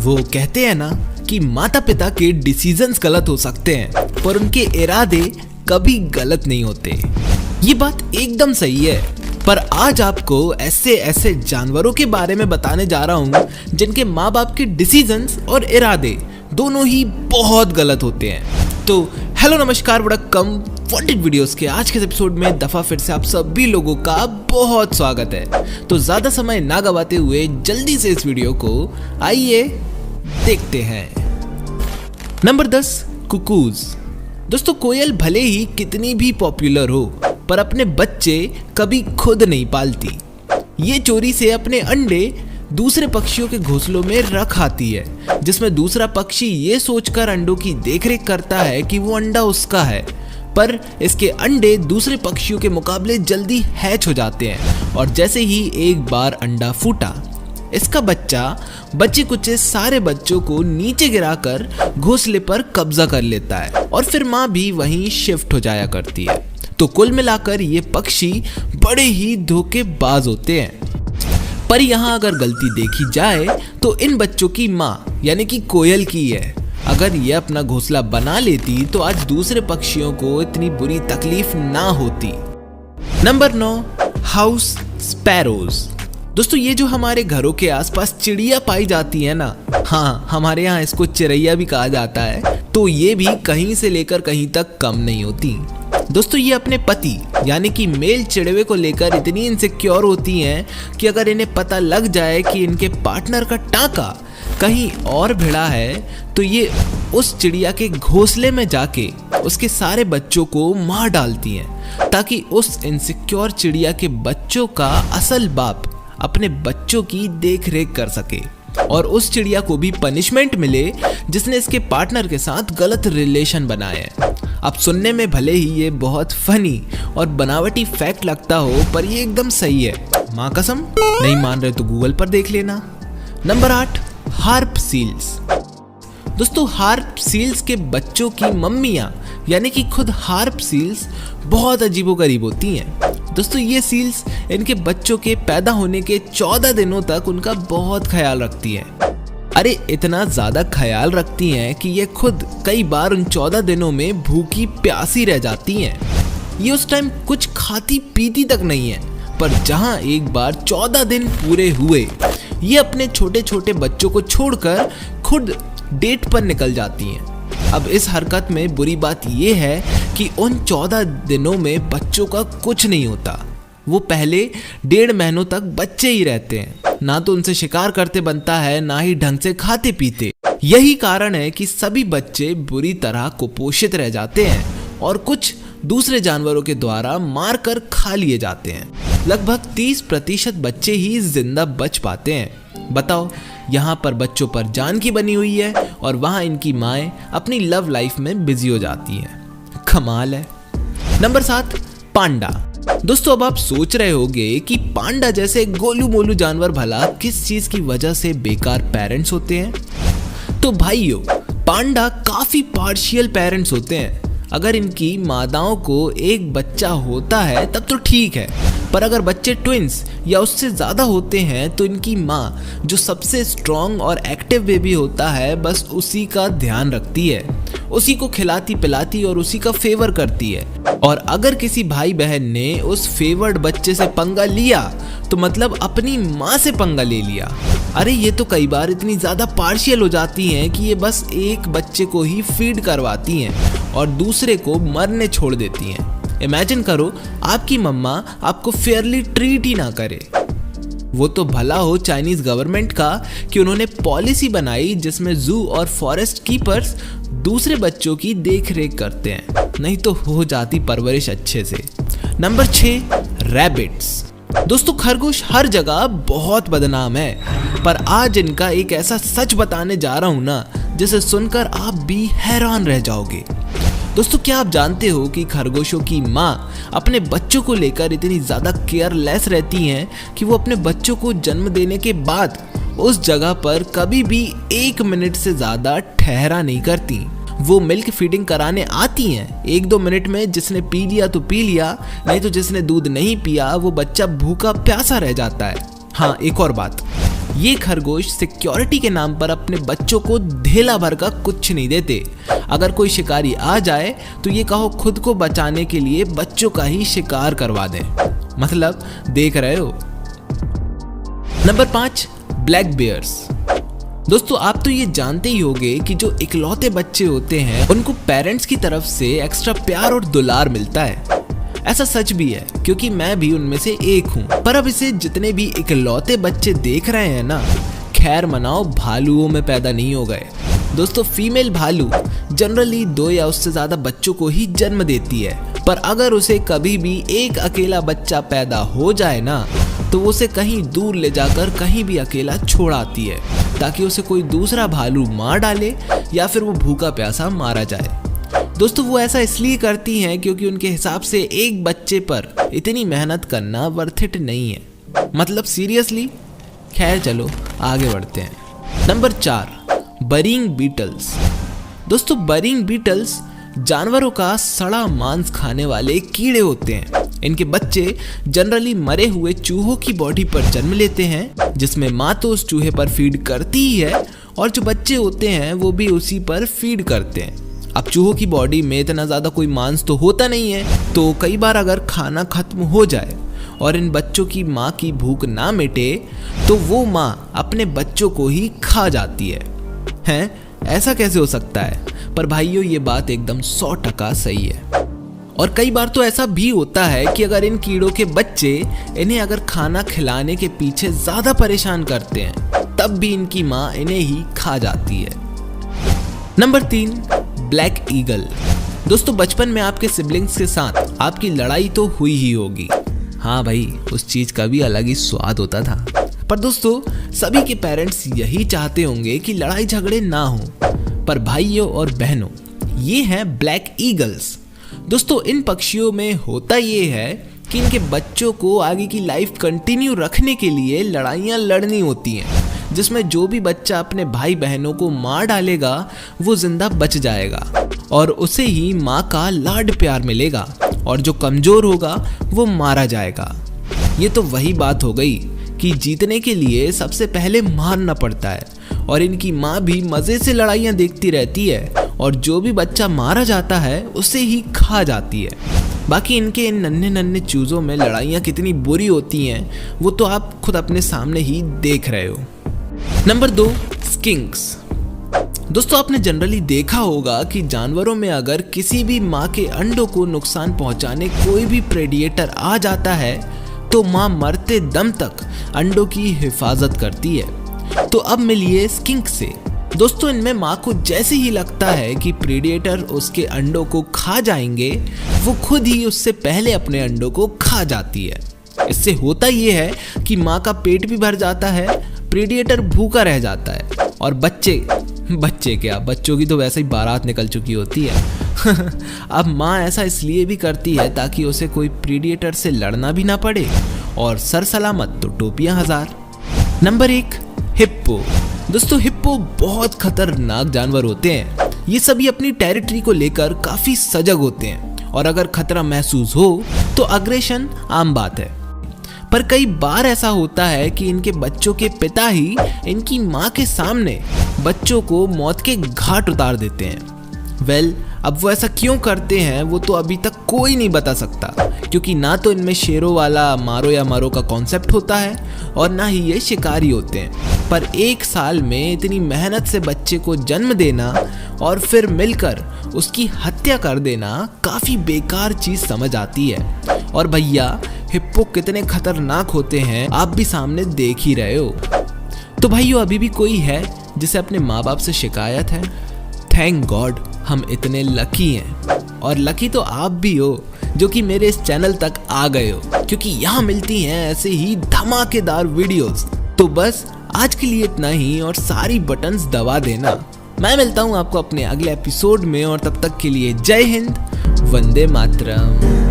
वो कहते हैं ना कि माता पिता के डिसीजंस गलत हो सकते हैं पर उनके इरादे कभी गलत नहीं होते। ये बात एकदम सही है। पर आज आपको ऐसे जानवरों के बारे में बताने जा रहा हूँ जिनके माँ बाप के डिसीजंस और इरादे दोनों ही बहुत गलत होते हैं। तो हेलो नमस्कार वड़क्कम वांटेड वीडियोस के आज के एपिसोड में दफा फिर से आप सभी लोगों का बहुत स्वागत है। तो ज्यादा समय ना गवाते हुए जल्दी से इस वीडियो को आइए देखते हैं। Number 10, cuckoos. दोस्तों, कोयल भले ही कितनी भी पॉपुलर हो पर अपने बच्चे कभी खुद नहीं पालती। ये चोरी से अपने अंडे दूसरे पक्षियों के घोंसलों में रख आती है, जिसमें दूसरा पक्षी ये सोचकर अंडों की देखरेख करता है कि वो अंडा उसका है, पर इसके अंडे दूसरे पक्षियों के मुकाबले जल्दी हैच हो जाते हैं और जैसे ही एक बार अंडा फूटा, इसका बच्चा बचे कुचे सारे बच्चों को नीचे गिराकर घोंसले पर कब्जा कर लेता है और फिर माँ भी वहीं शिफ्ट हो जाया करती है। तो कुल मिलाकर ये पक्षी बड़े ही धोखेबाज होते हैं। पर यहाँ अगर गलती देखी जाए तो इन बच्चों की माँ यानी कि कोयल की है। अगर ये अपना घोंसला बना लेती तो आज दूसरे पक्षियों को इतनी बुरी तकलीफ ना होती। Number 9, house sparrows. दोस्तों, ये जो हमारे घरों के आसपास चिड़िया पाई जाती है ना, हाँ हमारे यहाँ इसको चिरैया भी कहा जाता है, तो ये भी कहीं से लेकर कहीं तक कम नहीं होती। दोस्तों, ये अपने पति यानी कि मेल चिड़वे को लेकर इतनी इनसिक्योर होती हैं कि अगर इन्हें पता लग जाए कि इनके पार्टनर का टांका कहीं और भिड़ा है तो ये उस चिड़िया के घोंसले में जाके उसके सारे बच्चों को मार डालती हैं ताकि उस इनसिक्योर चिड़िया के बच्चों का असल बाप अपने बच्चों की देख रेख कर सके और उस चिड़िया को भी पनिशमेंट मिले जिसने इसके पार्टनर के साथ गलत रिलेशन बनाए हैं। अब सुनने में भले ही ये बहुत फनी और बनावटी फैक्ट लगता हो पर ये एकदम सही है। माँ कसम, नहीं मान रहे तो गूगल पर देख लेना। Number 8, harp seals. दोस्तों, हार्प सील्स के बच्चों की मम्मियाँ यानी कि खुद हार्प सील्स बहुत अजीबोगरीब होती हैं। दोस्तों, ये सील्स इनके बच्चों के पैदा होने के 14 दिनों तक उनका बहुत ख्याल रखती हैं। अरे इतना ज्यादा ख्याल रखती हैं कि ये खुद कई बार उन 14 दिनों में भूखी प्यासी रह जाती हैं। ये उस टाइम कुछ खाती पीती तक नहीं है, पर जहां एक बार 14 दिन पूरे हुए ये अपने छोटे छोटे बच्चों को छोड़कर खुद डेट पर निकल जाती हैं। अब इस हरकत में बुरी बात यह है कि उन 14 दिनों में बच्चों का कुछ नहीं होता। वो पहले 1.5 महीनों तक बच्चे ही रहते हैं, ना तो उनसे शिकार करते बनता है ना ही ढंग से खाते पीते। यही कारण है कि सभी बच्चे बुरी तरह कुपोषित रह जाते हैं और कुछ दूसरे जानवरों के द्वारा मार कर खा लिए जाते हैं। लगभग 30% बच्चे ही जिंदा बच पाते हैं। बताओ, यहाँ पर बच्चों पर जान की बनी हुई है और वहाँ इनकी माएँ अपनी लव लाइफ में बिजी हो जाती हैं। कमाल है। नंबर 7, पांडा। दोस्तों, अब आप सोच रहे होंगे कि पांडा जैसे गोलू मोलू जानवर भला किस चीज की वजह से बेकार पेरेंट्स होते हैं। तो भाइयों, पांडा काफी पार्शियल पेरेंट्स होते हैं। अगर इनकी मादाओं को एक बच्चा होता है तब तो ठीक है, पर अगर बच्चे ट्विंस या उससे ज़्यादा होते हैं तो इनकी माँ जो सबसे स्ट्रॉन्ग और एक्टिव बेबी होता है बस उसी का ध्यान रखती है, उसी को खिलाती पिलाती और उसी का फेवर करती है। और अगर किसी भाई बहन ने उस फेवर्ड बच्चे से पंगा लिया तो मतलब अपनी माँ से पंगा ले लिया। अरे ये तो कई बार इतनी ज़्यादा पार्शियल हो जाती हैं कि ये बस एक बच्चे को ही फीड करवाती हैं और दूसरे को मरने छोड़ देती हैं। इमेजिन करो आपकी मम्मा आपको फेयरली ट्रीट ही ना करे। वो तो भला हो चाइनीज गवर्नमेंट का कि उन्होंने पॉलिसी बनाई जिसमें जू और फॉरेस्ट कीपर्स दूसरे बच्चों की देख रेख करते हैं, नहीं तो हो जाती परवरिश अच्छे से। Number 6, rabbits. दोस्तों, खरगोश हर जगह बहुत बदनाम है, पर आज इनका एक ऐसा सच बताने जा रहा हूं ना जिसे सुनकर आप भी हैरान रह जाओगे। दोस्तों, क्या आप जानते हो कि खरगोशों की माँ अपने बच्चों को लेकर इतनी ज़्यादा केयरलेस रहती हैं कि वो अपने बच्चों को जन्म देने के बाद उस जगह पर कभी भी 1 मिनट से ज़्यादा ठहरा नहीं करती। वो मिल्क फीडिंग कराने आती हैं 1-2 मिनट में, जिसने पी लिया तो पी लिया, नहीं तो जिसने दूध नहीं पिया वो बच्चा भूखा प्यासा रह जाता है। हाँ, एक और बात, ये खरगोश सिक्योरिटी के नाम पर अपने बच्चों को ढेला भर का कुछ नहीं देते। अगर कोई शिकारी आ जाए तो ये कहो खुद को बचाने के लिए बच्चों का ही शिकार करवा दें। मतलब देख रहे हो। Number 5, black bears. दोस्तों आप तो ये जानते ही होंगे कि जो इकलौते बच्चे होते हैं उनको पेरेंट्स की तरफ से एक्स्ट्रा प्यार और दुलार मिलता है। ऐसा सच भी है क्योंकि मैं भी उनमें से एक हूँ। पर अब इसे जितने भी इकलौते बच्चे देख रहे हैं ना, खैर मनाओ भालुओं में पैदा नहीं हो गए। दोस्तों फीमेल भालू जनरली 2 या उससे ज्यादा बच्चों को ही जन्म देती है, पर अगर उसे कभी भी एक अकेला बच्चा पैदा हो जाए ना तो वो उसे कहीं दूर ले जाकर कहीं भी अकेला छोड़ आती है ताकि उसे कोई दूसरा भालू मार डाले या फिर वो भूखा प्यासा मारा जाए। दोस्तों वो ऐसा इसलिए करती हैं क्योंकि उनके हिसाब से एक बच्चे पर इतनी मेहनत करना वर्थ इट नहीं है। मतलब सीरियसली। खैर चलो आगे बढ़ते हैं। Number 4, boring beetles. दोस्तों बरिंग बीटल्स जानवरों का सड़ा मांस खाने वाले कीड़े होते हैं। इनके बच्चे जनरली मरे हुए चूहों की बॉडी पर जन्म लेते हैं, जिसमें माँ तो उस चूहे पर फीड करती ही है और जो बच्चे होते हैं वो भी उसी पर फीड करते हैं। अब चूहों की बॉडी में इतना ज़्यादा कोई मांस तो होता नहीं है, तो कई बार अगर खाना खत्म हो जाए और इन बच्चों की माँ की भूख ना मिटे तो वो माँ अपने बच्चों को ही खा जाती है? ऐसा कैसे हो सकता है? पर भाइयों ये बात एकदम 100% सही है। और कई बार तो ऐसा भी होता है कि अगर इन कीड़ों के बच्चे इन्हें अगर खाना खिलाने के पीछे ज्यादा परेशान करते हैं तब भी इनकी माँ इन्हें ही खा जाती है। Number 3, black eagle. दोस्तों बचपन में आपके सिबलिंग्स के साथ आपकी लड़ाई तो हुई ही होगी। हाँ भाई, उस चीज का भी अलग ही स्वाद होता था। पर दोस्तों सभी के पेरेंट्स यही चाहते होंगे कि लड़ाई झगड़े ना हो। पर भाइयों और बहनों, ये हैं ब्लैक ईगल्स। दोस्तों इन पक्षियों में होता ये है कि इनके बच्चों को आगे की लाइफ कंटिन्यू रखने के लिए लड़ाइयाँ लड़नी होती हैं, जिसमें जो भी बच्चा अपने भाई बहनों को मार डालेगा वो जिंदा बच जाएगा और उसे ही माँ का लाड प्यार मिलेगा, और जो कमजोर होगा वो मारा जाएगा। ये तो वही बात हो गई कि जीतने के लिए सबसे पहले मारना पड़ता है, और इनकी माँ भी मजे से लड़ाइयाँ देखती रहती है और जो भी बच्चा मारा जाता है उसे ही खा जाती है। बाकी इनके इन नन्हे नन्हे चूजों में लड़ाइयाँ कितनी बुरी होती हैं वो तो आप खुद अपने सामने ही देख रहे हो। नंबर 2, स्किंक्स। दोस्तों आपने जनरली देखा होगा कि जानवरों में अगर किसी भी माँ के अंडों को नुकसान पहुंचाने कोई भी प्रेडिएटर आ जाता है तो माँ मरते दम तक अंडों की हिफाजत करती है। तो अब मिलिए स्किंक से। दोस्तों इनमें माँ को जैसे ही लगता है कि प्रेडिएटर उसके अंडों को खा जाएंगे, वो खुद ही उससे पहले अपने अंडों को खा जाती है। इससे होता ये है कि माँ का पेट भी भर जाता है, प्रेडिएटर भूखा रह जाता है और बच्चे क्या, बच्चों की तो वैसे ही बारात निकल चुकी होती है। अब माँ ऐसा इसलिए भी करती है ताकि उसे कोई प्रेडिएटर से लड़ना भी ना पड़े और सर सलामत तो टोपियां हजार। Number 1, hippo. दोस्तों हिप्पो बहुत खतरनाक जानवर होते हैं। ये सभी अपनी टेरिटरी को लेकर काफी सजग होते हैं और अगर खतरा महसूस हो तो अग्रेशन आम बात है। पर कई बार ऐसा होता है कि इनके बच्चों के पिता ही इनकी माँ के सामने बच्चों को मौत के घाट उतार देते हैं। अब वो ऐसा क्यों करते हैं वो तो अभी तक कोई नहीं बता सकता, क्योंकि ना तो इनमें शेरों वाला मारो या मरो का कॉन्सेप्ट होता है और ना ही ये शिकारी होते हैं। पर 1 साल में इतनी मेहनत से बच्चे को जन्म देना और फिर मिलकर उसकी हत्या कर देना काफी बेकार चीज समझ आती है। और भैया हिप्पो कितने खतरनाक होते हैं आप भी सामने देख ही रहे हो। तो भाइयों अभी भी कोई है जिसे अपने माँ बाप से शिकायत है? थैंक गॉड हम इतने लकी हैं, और लकी तो आप भी हो जो कि मेरे इस चैनल तक आ गए हो, क्योंकि यहाँ मिलती हैं ऐसे ही धमाकेदार वीडियोस। तो बस आज के लिए इतना ही और सारी बटन्स दबा देना। मैं मिलता हूँ आपको अपने अगले एपिसोड में, और तब तक के लिए जय हिंद, वंदे मातरम।